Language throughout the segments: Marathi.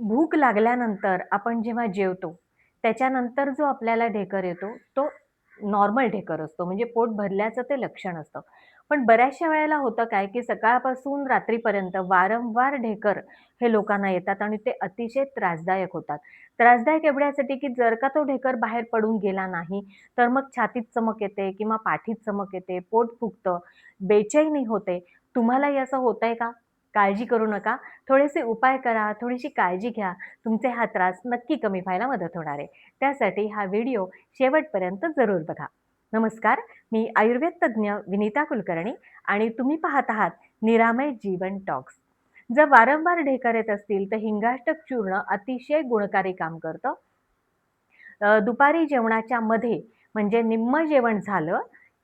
भूक लागल्यानंतर आपण जेव्हा जेवतो, त्याच्यानंतर जो आपल्याला ढेकर येतो, तो नॉर्मल ढेकर असतो. म्हणजे पोट भरल्याचं ते लक्षण असतं. पण बऱ्याचशा वेळेला होतं काय, की सकाळपासून रात्रीपर्यंत वारंवार ढेकर हे लोकांना येतात आणि ते अतिशय त्रासदायक होतात. त्रासदायक एवढ्यासाठी, की जर का तो ढेकर बाहेर पडून गेला नाही, तर मग छातीत चमक येते किंवा पाठीत चमक येते, पोट फुगतं, बेचैनी होते. तुम्हालाही असं होतंय का? काळजी करू नका. थोडेसे उपाय करा, थोडीशी काळजी घ्या. तुमचे हा त्रास नक्की कमी व्हायला मदत होणार आहे. त्यासाठी हा व्हिडिओ शेवटपर्यंत जरूर बघा. नमस्कार, मी आयुर्वेद तज्ञ विनीता कुलकर्णी आणि तुम्ही पाहत आहात निरामय जीवन टॉक्स. जर वारंवार ढेकर येत असतील, तर हिंगाष्टक चूर्ण अतिशय गुणकारी काम करतं. दुपारी जेवणाच्या मध्ये म्हणजे निम्म जेवण झालं,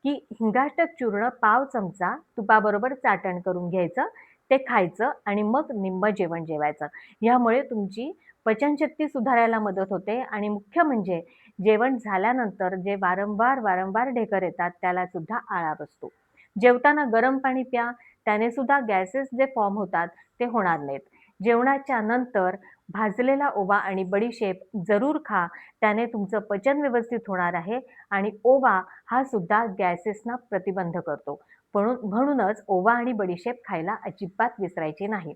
की हिंगाष्टक चूर्ण पाव चमचा तुपाबरोबर चाटण करून घ्यायचं. ते खायचं आणि मग निम्म जेवण जेवायचं. यामुळे तुमची पचनशक्ती सुधारायला मदत होते आणि मुख्य म्हणजे जेवण झाल्यानंतर जे वारंवार ढेकर येतात त्याला सुद्धा आळा बसतो. जेवताना गरम पाणी प्या. त्याने सुद्धा गॅसेस जे फॉर्म होतात ते होणार नाहीत. जेवणाच्या नंतर भाजलेला ओवा आणि बडीशेप जरूर खा. त्याने तुमचं पचन व्यवस्थित होणार आहे आणि ओवा हा सुद्धा गॅसेसना प्रतिबंध करतो. म्हणूनच ओवा आणि बडीशेप खायला अजिबात विसरायची नाही.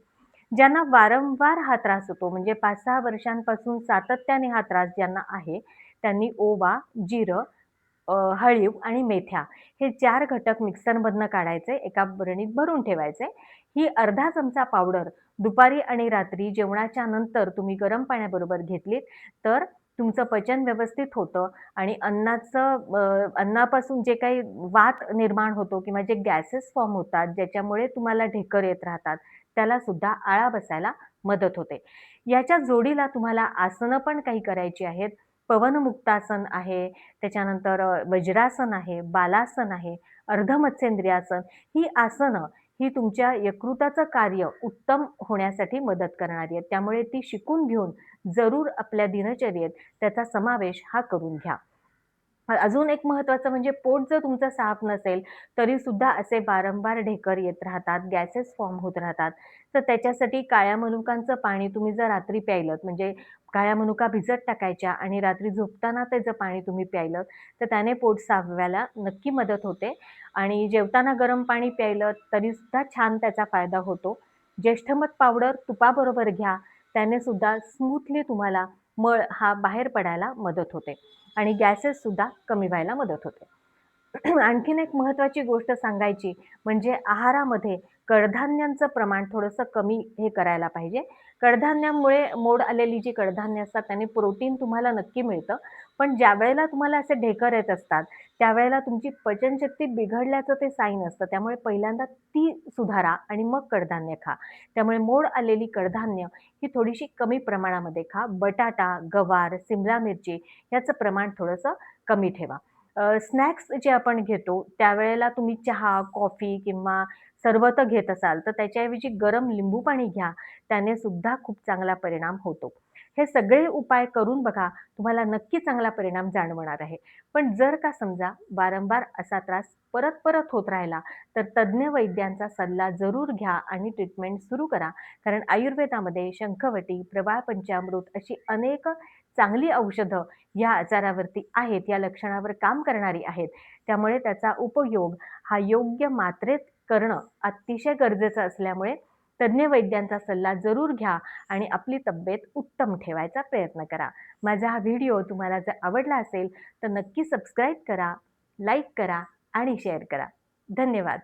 ज्यांना वारंवार हा त्रास होतो म्हणजे 5-6 वर्षांपासून सातत्याने हा त्रास ज्यांना आहे, त्यांनी ओवा, जिरं, हळीव आणि मेथ्या हे 4 घटक मिक्सरमधनं काढायचे, एका बरणीत भरून ठेवायचे. ही अर्धा चमचा पावडर दुपारी आणि रात्री जेवणाच्या नंतर तुम्ही गरम पाण्याबरोबर घेतलीत, तर तुमचं पचन व्यवस्थित होतं आणि अन्नापासून जे काही वात निर्माण होतो किंवा जे गॅसेस फॉर्म होतात, ज्याच्यामुळे तुम्हाला ढेकर येत राहतात, त्याला सुद्धा आळा बसायला मदत होते. याच्या जोडीला तुम्हाला आसनं पण काही करायची आहेत. पवनमुक्तासन आहे, त्याच्यानंतर वज्रासन आहे, बालासन आहे, अर्धमत्स्येंद्रियासन. ही आसनं ही तुमच्या यकृताचं कार्य उत्तम होण्यासाठी मदत करणारी आहेत. त्यामुळे ती शिकून घेऊन जरूर आपल्या दिनचर्येत त्याचा समावेश हा करून घ्या. अजून एक महत्त्वाचं म्हणजे पोट जर तुमचं साफ नसेल, तरीसुद्धा असे वारंवार ढेकर येत राहतात, गॅसेस फॉर्म होत राहतात. तर त्याच्यासाठी काळ्या मनुकांचं पाणी तुम्ही जर रात्री प्यायलत, म्हणजे काळ्या मनुका भिजत टाकायच्या आणि रात्री झोपताना त्याचं पाणी तुम्ही प्यायलत, तर त्याने पोट साफ व्हायला नक्की मदत होते आणि जेवताना गरम पाणी प्यायलं तरीसुद्धा छान त्याचा फायदा होतो. ज्येष्ठमध पावडर तुपाबरोबर घ्या. त्याने सुद्धा स्मूथली तुम्हाला मळ हा बाहेर पडायला मदत होते. आणि गॅसेससुद्धा कमी व्हायला मदत होते. आणखीन एक महत्त्वाची गोष्ट सांगायची म्हणजे आहारामध्ये कडधान्यांचं प्रमाण थोडंसं कमी हे करायला पाहिजे. कडधान्यामुळे मोड आलेली जी कडधान्य असतात त्याने प्रोटीन तुम्हाला नक्की मिळतं. पण ज्यावेळेला तुम्हाला असे ढेकर येत असतात, त्यावेळेला तुमची पचनशक्ती बिघडल्याचं ते साईन असतं. त्यामुळे पहिल्यांदा ती सुधारा आणि मग कडधान्य खा. त्यामुळे मोड आलेली कडधान्य ही थोडीशी कमी प्रमाणामध्ये खा. बटाटा, गवार, सिमला मिरची याचं प्रमाण थोडंसं कमी ठेवा. स्नॅक्स जे आपण घेतो त्यावेळेला तुम्ही चहा, कॉफी किंवा सरबतं घेत असाल, तर त्याच्याऐवजी गरम लिंबू पाणी घ्या. त्याने सुद्धा खूप चांगला परिणाम होतो. हे सगळे उपाय करून बघा, तुम्हाला नक्की चांगला परिणाम जाणवणार आहे. पण जर का समजा वारंवार असा त्रास परत होत राहिला, तर तज्ञ वैद्यांचा सल्ला जरूर घ्या आणि ट्रीटमेंट सुरू करा. कारण आयुर्वेदामध्ये शंखवटी, प्रवाळ पंचामृत अशी अनेक चांगली औषधं या आजारावरती आहेत, या लक्षणावर काम करणारी आहेत. त्यामुळे त्याचा उपयोग हा योग्य मात्रेत करणं अतिशय गरजेचं असल्यामुळे तज्ञ वैद्यांचा सल्ला जरूर घ्या आणि आपली तब्येत उत्तम ठेवायचा प्रयत्न करा. माझा हा व्हिडिओ तुम्हाला जर आवडला असेल, तर नक्की सबस्क्राईब करा, लाईक करा आणि शेअर करा. धन्यवाद.